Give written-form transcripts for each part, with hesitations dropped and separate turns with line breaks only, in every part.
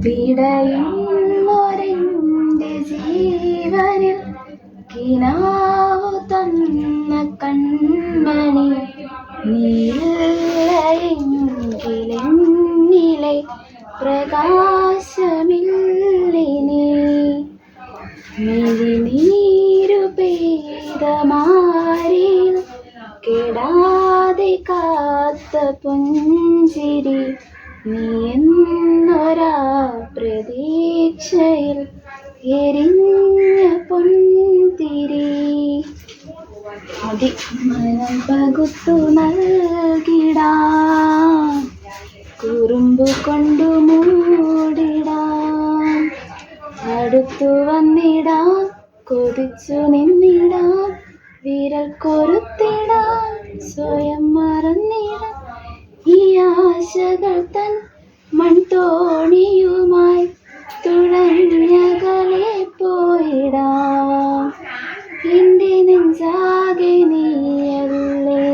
പിടയുന്നൊരെൻ്റെ ജീവനിൽ കിനാവു തന്ന കൺമണി നീയില്ലെങ്കിലെന്നിലെ പ്രകാശമില്ലിനി. മിഴിനീരു പെയ്ത മാറിൽ കെടാതെ കാത്ത പുഞ്ചിരി നീ എന്നൊരാ പ്രതീക്ഷയിൽ എരിഞ്ഞ പൊൻതിരി. മനം പകുത്തു നൽകിടാം, കുറുമ്പു കൊണ്ടു മൂടിടാം, അടുത്തു വന്നിടാം, കൊതിച്ചു നിന്നിടാം, വിരൽ കൊരുത്തിടാം, സ്വയം മറന്നിടാം. ഈ ആശകൾ തൻ മൺതോണിയുമായി തുഴഞ്ഞകലെ പോയിടാം. എൻ്റെ നെഞ്ചാകെ നീയല്ലേ,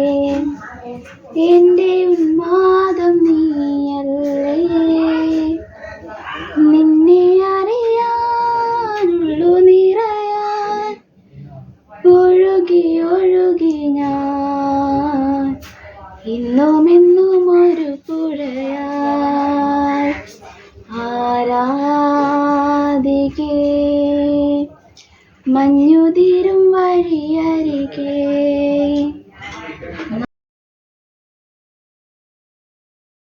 എൻ്റെ ഉന്മാദം നീയല്ലേ. നിന്നെ അറിയാനുള്ളു നിറയാൻ ഒഴുകി ഒഴുകി ഞാൻ ഇന്നുമെന്നും